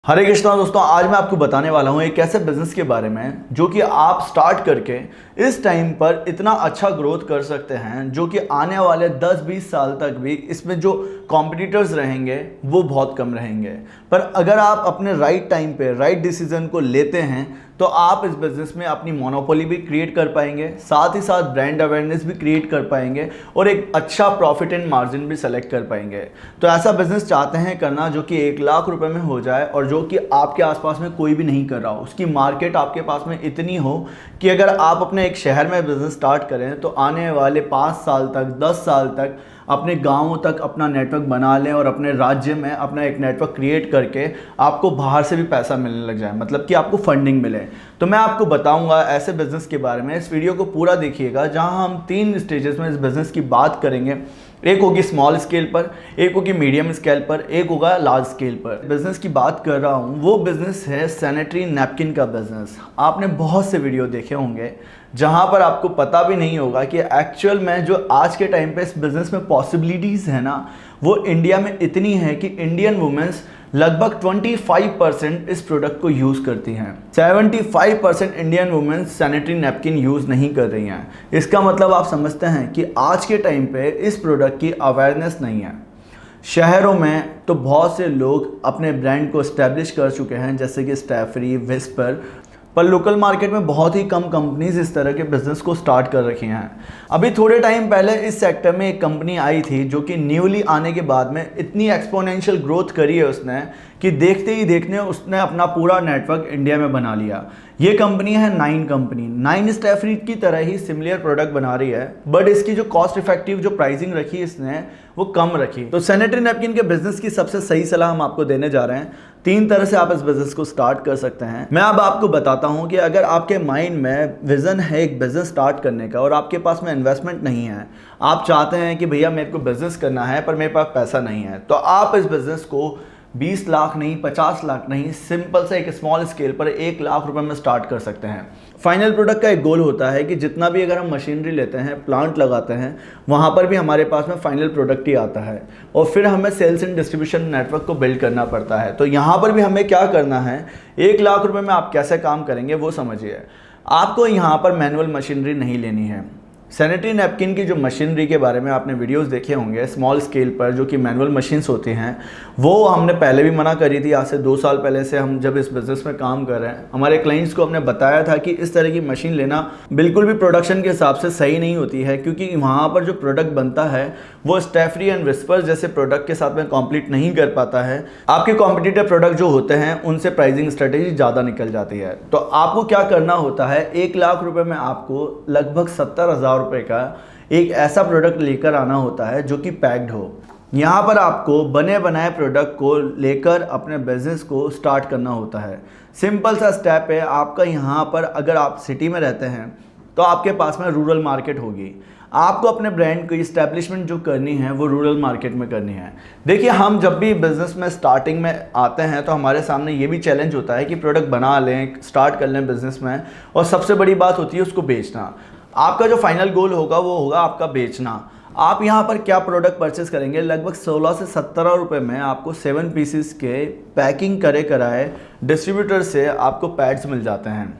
हरे कृष्णा दोस्तों, आज मैं आपको बताने वाला हूँ एक ऐसे बिजनेस के बारे में जो कि आप स्टार्ट करके इस टाइम पर इतना अच्छा ग्रोथ कर सकते हैं जो कि आने वाले 10-20 साल तक भी इसमें जो कॉम्पिटिटर्स रहेंगे वो बहुत कम रहेंगे। पर अगर आप अपने राइट टाइम पे राइट डिसीजन को लेते हैं तो आप इस बिज़नेस में अपनी मोनोपोली भी क्रिएट कर पाएंगे, साथ ही साथ ब्रांड अवेयरनेस भी क्रिएट कर पाएंगे और एक अच्छा प्रॉफिट एंड मार्जिन भी सेलेक्ट कर पाएंगे। तो ऐसा बिज़नेस चाहते हैं करना जो कि 1 लाख रुपए में हो जाए और जो कि आपके आसपास में कोई भी नहीं कर रहा हो, उसकी मार्केट आपके पास में इतनी हो कि अगर आप अपने एक शहर में बिज़नेस स्टार्ट करें तो आने वाले 5 साल तक 10 साल तक अपने गाँवों तक अपना नेटवर्क बना लें और अपने राज्य में अपना एक नेटवर्क क्रिएट करके आपको बाहर से भी पैसा मिलने लग जाए, मतलब कि आपको फंडिंग मिले। तो मैं आपको बताऊंगा ऐसे बिज़नेस के बारे में। इस वीडियो को पूरा देखिएगा जहां हम 3 स्टेजेस में इस बिज़नेस की बात करेंगे। एक होगी स्मॉल स्केल पर, एक होगी मीडियम स्केल पर, एक होगा लार्ज स्केल पर। बिज़नेस की बात कर रहा हूँ वो बिज़नेस है सैनिटरी नैपकिन का बिज़नेस। आपने बहुत से वीडियो देखे होंगे जहाँ पर आपको पता भी नहीं होगा कि एक्चुअल में जो आज के टाइम पे इस बिज़नेस में पॉसिबिलिटीज़ है ना, वो इंडिया में इतनी है कि इंडियन वुमेन्स लगभग 25% इस प्रोडक्ट को यूज़ करती हैं। 75% Indian womens sanitary napkin use नहीं कर रही हैं। इसका मतलब आप समझते हैं कि आज के टाइम पे इस प्रोडक्ट की अवेयरनेस नहीं है। शहरों में तो बहुत से लोग अपने ब्रांड को इस्टेब्लिश कर चुके हैं, जैसे कि स्टैफरी, विस्पर, पर लोकल मार्केट में बहुत ही कम कंपनीज इस तरह के बिज़नेस को स्टार्ट कर रखी हैं। अभी थोड़े टाइम पहले इस सेक्टर में एक कंपनी आई थी जो कि न्यूली आने के बाद में इतनी एक्सपोनेंशियल ग्रोथ करी है उसने कि देखते ही देखने उसने अपना पूरा नेटवर्क इंडिया में बना लिया। ये कंपनी है नाइन कंपनी। नाइन स्टैफरी की तरह ही सिमिलर प्रोडक्ट बना रही है, बट इसकी जो कॉस्ट इफेक्टिव जो प्राइसिंग रखी इसने वो कम रखी। तो सैनिटरी नैपकिन के बिजनेस की सबसे सही सलाह हम आपको देने जा रहे हैं। 3 तरह से आप इस बिज़नेस को स्टार्ट कर सकते हैं। मैं अब आपको बताता हूं कि अगर आपके माइंड में विज़न है एक बिज़नेस स्टार्ट करने का और आपके पास में इन्वेस्टमेंट नहीं है, आप चाहते हैं कि भैया मेरे को बिज़नेस करना है पर मेरे पास पैसा नहीं है, तो आप इस बिज़नेस को 20 लाख नहीं, 50 लाख नहीं, सिंपल से एक स्मॉल स्केल पर 1 लाख रुपए में स्टार्ट कर सकते हैं। फाइनल प्रोडक्ट का एक गोल होता है कि जितना भी अगर हम मशीनरी लेते हैं, प्लांट लगाते हैं, वहाँ पर भी हमारे पास में फाइनल प्रोडक्ट ही आता है और फिर हमें सेल्स एंड डिस्ट्रीब्यूशन नेटवर्क को बिल्ड करना पड़ता है। तो यहाँ पर भी हमें क्या करना है, 1 लाख रुपए में आप कैसे काम करेंगे वो समझिए। आपको यहाँ पर मैनुअल मशीनरी नहीं लेनी है। सैनिटरी नैपकिन की जो मशीनरी के बारे में आपने वीडियोस देखे होंगे स्मॉल स्केल पर जो कि मैनुअल मशीन्स होती हैं, वो हमने पहले भी मना करी थी। आज से 2 साल पहले से हम जब इस बिज़नेस में काम कर रहे हैं, हमारे क्लाइंट्स को हमने बताया था कि इस तरह की मशीन लेना बिल्कुल भी प्रोडक्शन के हिसाब से सही नहीं होती है, क्योंकि वहाँ पर जो प्रोडक्ट बनता है वो स्टैफरी एंड विस्पर जैसे प्रोडक्ट के साथ में कॉम्पीट नहीं कर पाता है। आपके कॉम्पिटिटिव प्रोडक्ट जो होते हैं उनसे प्राइसिंग स्ट्रेटेजी ज़्यादा निकल जाती है। तो आपको क्या करना होता है, 1 लाख रुपए में आपको लगभग 70,000 रुपये का एक ऐसा प्रोडक्ट लेकर आना होता है जो कि पैक्ड हो। यहाँ पर आपको बने बनाए प्रोडक्ट को लेकर अपने बिजनेस को स्टार्ट करना होता है। सिंपल सा स्टेप है आपका। यहाँ पर अगर आप सिटी में रहते हैं तो आपके पास में रूरल मार्केट होगी। आपको अपने ब्रांड की इस्टेब्लिशमेंट जो करनी है वो रूरल मार्केट में करनी है। देखिए, हम जब भी बिज़नेस में स्टार्टिंग में आते हैं तो हमारे सामने ये भी चैलेंज होता है कि प्रोडक्ट बना लें, स्टार्ट कर लें बिज़नेस में, और सबसे बड़ी बात होती है उसको बेचना। आपका जो फाइनल गोल होगा वो होगा आपका बेचना। आप यहाँ पर क्या प्रोडक्ट परचेस करेंगे, लगभग 16 से 17 रुपये में आपको 7 पीसेस के पैकिंग करे कराए डिस्ट्रीब्यूटर से आपको पैड्स मिल जाते हैं।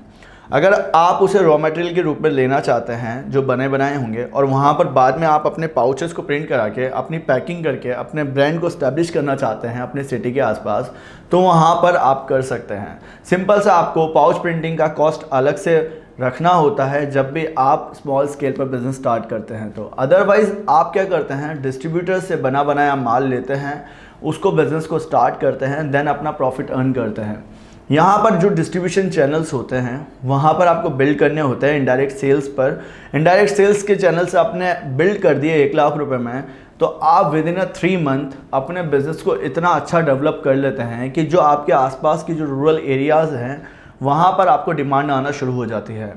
अगर आप उसे रॉ मटेरियल के रूप में लेना चाहते हैं जो बने बनाए होंगे और वहाँ पर बाद में आप अपने पाउचेस को प्रिंट करा के अपनी पैकिंग करके अपने ब्रांड को इस्टेब्लिश करना चाहते हैं अपने सिटी के आसपास, तो वहाँ पर आप कर सकते हैं। सिंपल सा आपको पाउच प्रिंटिंग का कॉस्ट अलग से रखना होता है जब भी आप स्मॉल स्केल पर बिज़नेस स्टार्ट करते हैं। तो अदरवाइज़ आप क्या करते हैं, डिस्ट्रीब्यूटर से बना बनाया माल लेते हैं, उसको बिज़नेस को स्टार्ट करते हैं, देन अपना प्रॉफिट अर्न करते हैं। यहाँ पर जो डिस्ट्रीब्यूशन चैनल्स होते हैं वहाँ पर आपको बिल्ड करने होते हैं इनडायरेक्ट सेल्स पर। इनडायरेक्ट सेल्स के चैनल्स आपने बिल्ड कर दिए 1 लाख रुपए में, तो आप विद इन 3 मंथ अपने बिज़नेस को इतना अच्छा डेवलप कर लेते हैं कि जो आपके आसपास की जो रूरल एरियाज़ हैं वहाँ पर आपको डिमांड आना शुरू हो जाती है।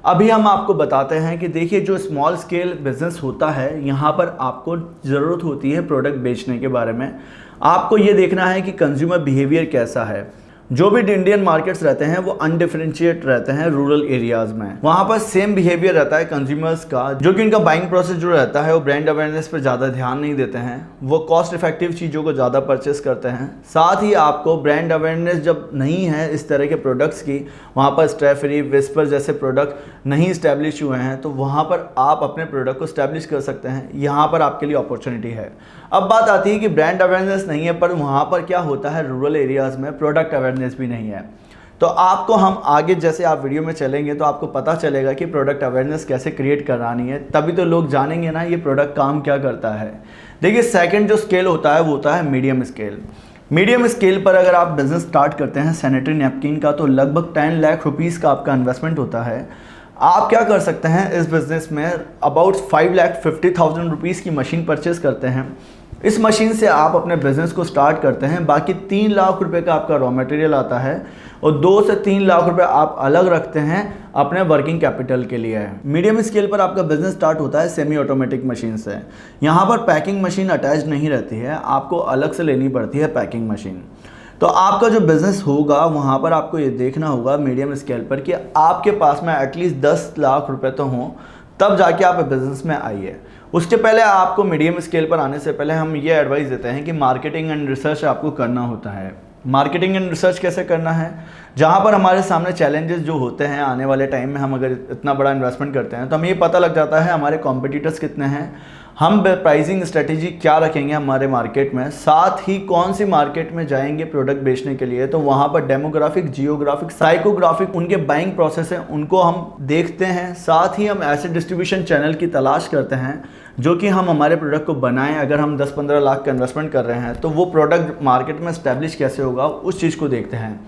अभी हम आपको बताते हैं कि देखिए, जो स्मॉल स्केल बिज़नेस होता है यहाँ पर आपको ज़रूरत होती है प्रोडक्ट बेचने के बारे में। आपको ये देखना है कि कंज्यूमर बिहेवियर कैसा है। जो भी इंडियन मार्केट्स रहते हैं वो अनडिफरेंशिएट रहते हैं रूरल एरियाज में। वहाँ पर सेम बिहेवियर रहता है कंज्यूमर्स का, जो कि उनका बाइंग प्रोसेस जो रहता है वो ब्रांड अवेयरनेस पर ज़्यादा ध्यान नहीं देते हैं, वो कॉस्ट इफेक्टिव चीज़ों को ज़्यादा परचेस करते हैं। साथ ही आपको ब्रांड अवेयरनेस जब नहीं है इस तरह के प्रोडक्ट्स की, वहाँ पर स्ट्रे फ्री, विस्पर जैसे प्रोडक्ट नहीं इस्टेब्लिश हुए हैं, तो वहाँ पर आप अपने प्रोडक्ट को इस्टेब्लिश कर सकते हैं। यहाँ पर आपके लिए अपॉर्चुनिटी है। अब बात आती है कि ब्रांड अवेयरनेस नहीं है, पर वहाँ पर क्या होता है रूरल एरियाज़ में प्रोडक्ट अवेयरनेस भी नहीं है। तो आपको हम आगे जैसे आप वीडियो में चलेंगे तो आपको पता चलेगा कि प्रोडक्ट अवेयरनेस कैसे क्रिएट करानी है, तभी तो लोग जानेंगे ना ये प्रोडक्ट काम क्या करता है। देखिए सेकंड जो स्केल होता है वो होता है मीडियम स्केल। मीडियम स्केल पर अगर आप बिज़नेस स्टार्ट करते हैं सैनिटरी नैपकिन का, तो लगभग 10 लाख रुपीज़ का आपका इन्वेस्टमेंट होता है। आप क्या कर सकते हैं इस बिज़नेस में, अबाउट 5,50,000 रुपीज़ की मशीन परचेज़ करते हैं। इस मशीन से आप अपने बिज़नेस को स्टार्ट करते हैं। बाकी 3 लाख रुपए का आपका रॉ मटेरियल आता है और 2 से 3 लाख रुपए आप अलग रखते हैं अपने वर्किंग कैपिटल के लिए। मीडियम स्केल पर आपका बिज़नेस स्टार्ट होता है सेमी ऑटोमेटिक मशीन से। यहाँ पर पैकिंग मशीन अटैच नहीं रहती है, आपको अलग से लेनी पड़ती है पैकिंग मशीन। तो आपका जो बिज़नेस होगा वहाँ पर आपको ये देखना होगा मीडियम स्केल पर कि आपके पास में एटलीस्ट 10 लाख रुपए तो हों, तब जाके आप बिज़नेस में आइए। उसके पहले आपको मीडियम स्केल पर आने से पहले हम ये एडवाइस देते हैं कि मार्केटिंग एंड रिसर्च आपको करना होता है। मार्केटिंग एंड रिसर्च कैसे करना है, जहाँ पर हमारे सामने चैलेंजेस जो होते हैं आने वाले टाइम में, हम अगर इतना बड़ा इन्वेस्टमेंट करते हैं तो हमें ये पता लग जाता है हमारे कॉम्पिटिटर्स कितने हैं, हम प्राइसिंग स्ट्रेटेजी क्या रखेंगे हमारे मार्केट में, साथ ही कौन सी मार्केट में जाएंगे प्रोडक्ट बेचने के लिए, तो वहाँ पर डेमोग्राफिक, जियोग्राफिक, साइकोग्राफिक उनके बाइंग प्रोसेस हैं उनको हम देखते हैं। साथ ही हम ऐसे डिस्ट्रीब्यूशन चैनल की तलाश करते हैं जो कि हम हमारे प्रोडक्ट को बनाएं। अगर हम 10-15 लाख का इन्वेस्टमेंट कर रहे हैं तो वो प्रोडक्ट मार्केट में इस्टेब्लिश कैसे होगा उस चीज़ को देखते हैं।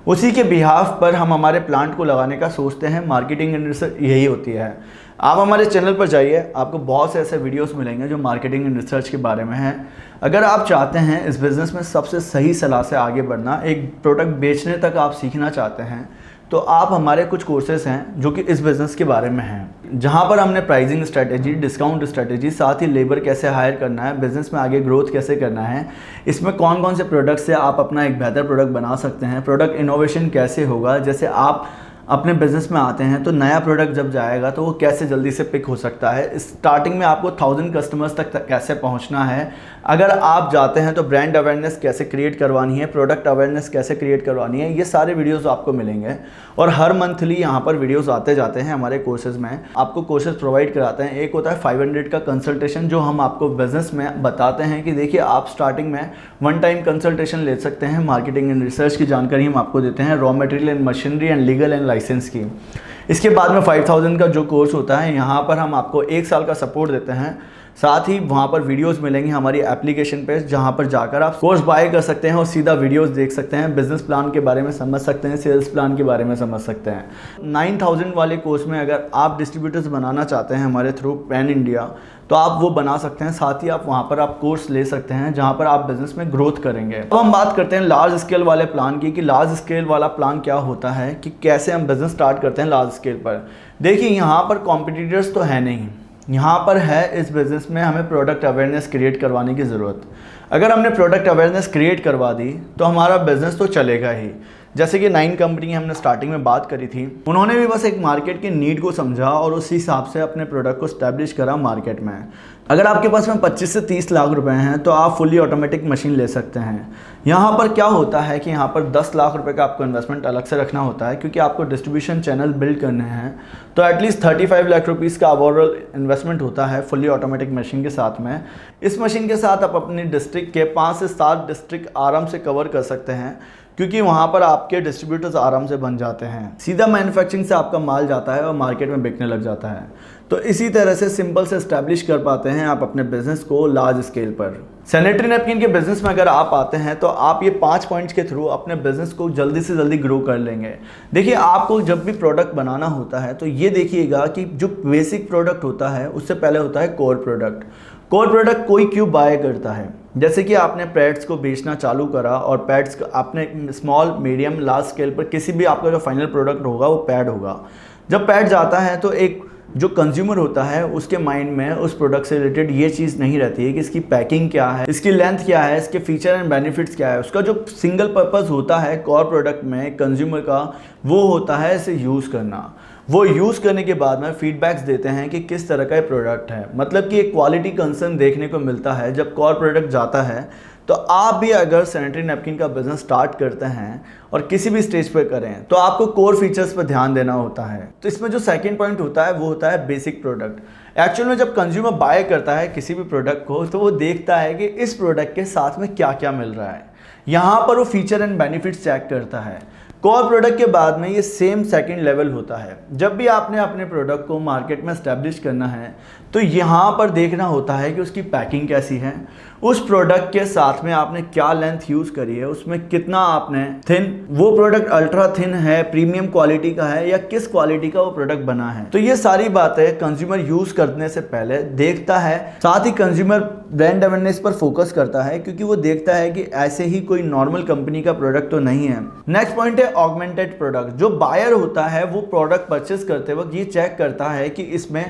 उसी के बिहाफ पर हम हमारे प्लांट को लगाने का सोचते हैं। मार्केटिंग एंड रिसर्च यही होती है। आप हमारे चैनल पर जाइए, आपको बहुत से ऐसे वीडियोस मिलेंगे जो मार्केटिंग एंड रिसर्च के बारे में हैं। अगर आप चाहते हैं इस बिज़नेस में सबसे सही सलाह से आगे बढ़ना, एक प्रोडक्ट बेचने तक आप सीखना चाहते हैं, तो आप हमारे कुछ कोर्सेज हैं जो कि इस बिज़नेस के बारे में हैं, जहाँ पर हमने प्राइसिंग स्ट्रेटेजी, डिस्काउंट स्ट्रेटेजी, साथ ही लेबर कैसे हायर करना है, बिज़नेस में आगे ग्रोथ कैसे करना है, इसमें कौन कौन से प्रोडक्ट से आप अपना एक बेहतर प्रोडक्ट बना सकते हैं, प्रोडक्ट इनोवेशन कैसे होगा, जैसे आप अपने बिज़नेस में आते हैं तो नया प्रोडक्ट जब जाएगा तो वो कैसे जल्दी से पिक हो सकता है, स्टार्टिंग में आपको 1000 कस्टमर्स तक कैसे पहुंचना है, अगर आप जाते हैं तो ब्रांड अवेयरनेस कैसे क्रिएट करवानी है, प्रोडक्ट अवेयरनेस कैसे क्रिएट करवानी है, ये सारे वीडियोस आपको मिलेंगे। और हर मंथली यहाँ पर वीडियोस आते जाते हैं हमारे कोर्सेज में। आपको कोर्सेज प्रोवाइड कराते हैं। एक होता है 500 का कंसल्टेशन, जो हम आपको बिज़नेस में बताते हैं कि देखिए आप स्टार्टिंग में 1 टाइम कंसल्टेशन ले सकते हैं। मार्केटिंग एंड रिसर्च की जानकारी हम आपको देते हैं, raw material and machinery and legal and licence की। इसके बाद में 5000 का जो कोर्स होता है, यहाँ पर हम आपको 1 साल का सपोर्ट देते हैं। साथ ही वहाँ पर वीडियोस मिलेंगी हमारी एप्लीकेशन पे, जहाँ पर जाकर आप कोर्स बाय कर सकते हैं और सीधा वीडियोस देख सकते हैं, बिजनेस प्लान के बारे में समझ सकते हैं, सेल्स प्लान के बारे में समझ सकते हैं। 9000 वाले कोर्स में अगर आप डिस्ट्रीब्यूटर्स बनाना चाहते हैं हमारे थ्रू पैन इंडिया, तो आप वो बना सकते हैं। साथ ही आप वहाँ पर आप कोर्स ले सकते हैं जहाँ पर आप बिजनेस में ग्रोथ करेंगे। अब हम बात करते हैं लार्ज स्केल वाले प्लान की, कि लार्ज स्केल वाला प्लान क्या होता है, कि कैसे हम बिजनेस स्टार्ट करते हैं लार्ज स्केल पर। देखिए यहाँ पर कॉम्पिटिटर्स तो है नहीं, यहाँ पर है इस बिज़नेस में हमें प्रोडक्ट अवेयरनेस क्रिएट करवाने की ज़रूरत। अगर हमने प्रोडक्ट अवेयरनेस क्रिएट करवा दी तो हमारा बिज़नेस तो चलेगा ही। जैसे कि 9 कंपनी हमने स्टार्टिंग में बात करी थी, उन्होंने भी बस एक मार्केट की नीड को समझा और उस हिसाब से अपने प्रोडक्ट को स्टैब्लिश करा मार्केट में। अगर आपके पास में 25 से 30 लाख रुपए हैं तो आप फुली ऑटोमेटिक मशीन ले सकते हैं। यहाँ पर क्या होता है कि यहाँ पर 10 लाख रुपए का आपको इन्वेस्टमेंट अलग से रखना होता है, क्योंकि आपको डिस्ट्रीब्यूशन चैनल बिल्ड करने हैं। तो एटलीस्ट 35 लाख रुपीज़ का ओवरऑल इन्वेस्टमेंट होता है फुली ऑटोमेटिक मशीन के साथ में। इस मशीन के साथ आप अपनी डिस्ट्रिक्ट के 5 से 7 डिस्ट्रिक्ट आराम से कवर कर सकते हैं, क्योंकि वहाँ पर आपके डिस्ट्रीब्यूटर्स आराम से बन जाते हैं। सीधा मैन्युफैक्चरिंग से आपका माल जाता है और मार्केट में बिकने लग जाता है। तो इसी तरह से सिंपल से एस्टैब्लिश कर पाते हैं आप अपने बिजनेस को लार्ज स्केल पर। सैनिटरी नैपकिन के बिजनेस में अगर आप आते हैं तो आप ये 5 पॉइंट्स के थ्रू अपने बिजनेस को जल्दी से जल्दी ग्रो कर लेंगे। देखिए, आपको जब भी प्रोडक्ट बनाना होता है तो ये देखिएगा कि जो बेसिक प्रोडक्ट होता है उससे पहले होता है कोर प्रोडक्ट। कोर प्रोडक्ट कोई क्यों बाय करता है? जैसे कि आपने पैड्स को बेचना चालू करा और पैड्स आपने स्मॉल, मीडियम, लार्ज स्केल पर किसी भी आपका जो फाइनल प्रोडक्ट होगा वो पैड होगा। जब पैड जाता है तो एक जो कंज्यूमर होता है उसके माइंड में उस प्रोडक्ट से रिलेटेड ये चीज़ नहीं रहती है कि इसकी पैकिंग क्या है, इसकी लेंथ क्या है, इसके फीचर एंड बेनिफिट्स क्या है। उसका जो सिंगल पर्पस होता है कोर प्रोडक्ट में कंज्यूमर का, वो होता है इसे यूज़ करना। वो यूज़ करने के बाद में फीडबैक्स देते हैं कि किस तरह का ये प्रोडक्ट है। मतलब कि एक क्वालिटी कंसर्न देखने को मिलता है जब कोर प्रोडक्ट जाता है। तो आप भी अगर सैनिटरी नैपकिन का बिजनेस स्टार्ट करते हैं और किसी भी स्टेज पर करें तो आपको कोर फीचर्स पर ध्यान देना होता है। तो इसमें जो सेकंड पॉइंट होता है वो होता है बेसिक प्रोडक्ट। एक्चुअल में जब कंज्यूमर बाय करता है किसी भी प्रोडक्ट को तो वो देखता है कि इस प्रोडक्ट के साथ में क्या क्या मिल रहा है। यहाँ पर वो फीचर एंड बेनिफिट्स चेक करता है। कोर प्रोडक्ट के बाद में ये सेम सेकंड लेवल होता है। जब भी आपने अपने प्रोडक्ट को मार्केट में एस्टेब्लिश करना है तो यहाँ पर देखना होता है कि उसकी पैकिंग कैसी है, उस प्रोडक्ट के साथ में आपने क्या लेंथ यूज़ करी है, उसमें कितना आपने थिन, वो प्रोडक्ट अल्ट्रा थिन है, प्रीमियम क्वालिटी का है या किस क्वालिटी का वो प्रोडक्ट बना है। तो ये सारी बातें कंज्यूमर यूज़ करने से पहले देखता है। साथ ही कंज्यूमर ब्रांड अवेयरनेस पर फोकस करता है क्योंकि वो देखता है कि ऐसे ही कोई नॉर्मल कंपनी का प्रोडक्ट तो नहीं है। नेक्स्ट पॉइंट है ऑगमेंटेड प्रोडक्ट। जो बायर होता है वो प्रोडक्ट परचेस करते वक्त ये चेक करता है कि इसमें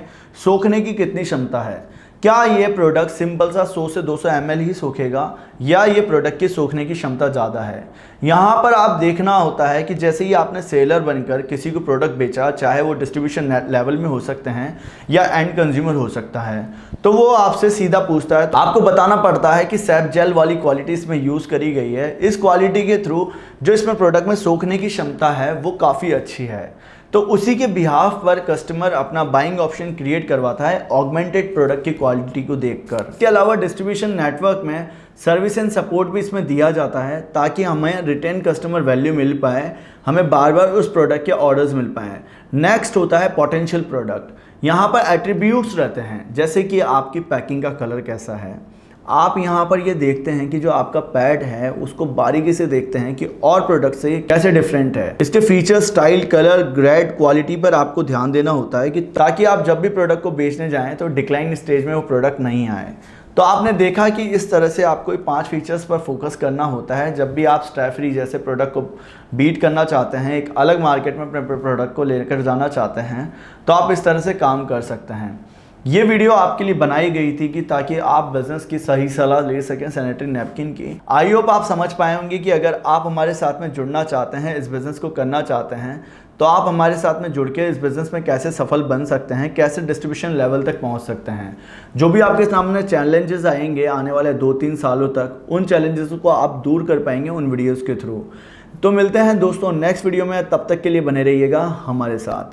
सोखने की कितनी क्षमता है। क्या ये प्रोडक्ट सिंपल सा 100 से 200 ml ही सोखेगा या ये प्रोडक्ट की सोखने की क्षमता ज़्यादा है। यहाँ पर आप देखना होता है कि जैसे ही आपने सेलर बनकर किसी को प्रोडक्ट बेचा, चाहे वो डिस्ट्रीब्यूशन लेवल में हो सकते हैं या एंड कंज्यूमर हो सकता है, तो वो आपसे सीधा पूछता है। तो आपको बताना पड़ता है कि सैप जेल वाली क्वालिटी इसमें यूज़ करी गई है। इस क्वालिटी के थ्रू जो इसमें प्रोडक्ट में सोखने की क्षमता है वो काफ़ी अच्छी है। तो उसी के बिहाफ पर कस्टमर अपना बाइंग ऑप्शन क्रिएट करवाता है ऑगमेंटेड प्रोडक्ट की क्वालिटी को देखकर। इसके अलावा डिस्ट्रीब्यूशन नेटवर्क में सर्विस एंड सपोर्ट भी इसमें दिया जाता है ताकि हमें रिटेन कस्टमर वैल्यू मिल पाए, हमें बार बार उस प्रोडक्ट के ऑर्डर्स मिल पाए। नेक्स्ट होता है पोटेंशियल प्रोडक्ट। यहाँ पर एट्रीब्यूट्स रहते हैं जैसे कि आपकी पैकिंग का कलर कैसा है। आप यहाँ पर ये देखते हैं कि जो आपका पैड है उसको बारीकी से देखते हैं कि और प्रोडक्ट से ये कैसे डिफरेंट है। इसके feature, style, colour, grade, quality पर आपको ध्यान देना होता है कि ताकि आप जब भी प्रोडक्ट को बेचने जाएं तो डिक्लाइन स्टेज में वो प्रोडक्ट नहीं आए। तो आपने देखा कि इस तरह से आपको 5 फीचर्स पर फोकस करना होता है जब भी आप स्ट्रैफ्री जैसे प्रोडक्ट को बीट करना चाहते हैं, एक अलग मार्केट में अपने प्रोडक्ट को लेकर जाना चाहते हैं, तो आप इस तरह से काम कर सकते हैं। ये वीडियो आपके लिए बनाई गई थी कि ताकि आप बिजनेस की सही सलाह ले सकें सैनिटरी नैपकिन की। आई होप आप समझ पाए होंगे कि अगर आप हमारे साथ में जुड़ना चाहते हैं, इस बिज़नेस को करना चाहते हैं, तो आप हमारे साथ में जुड़ के इस बिज़नेस में कैसे सफल बन सकते हैं, कैसे डिस्ट्रीब्यूशन लेवल तक पहुंच सकते हैं। जो भी आपके सामने चैलेंजेस आएंगे आने वाले 2-3 सालों तक, उन चैलेंजेस को आप दूर कर पाएंगे उन वीडियोज़ के थ्रू। तो मिलते हैं दोस्तों नेक्स्ट वीडियो में, तब तक के लिए बने रहिएगा हमारे साथ।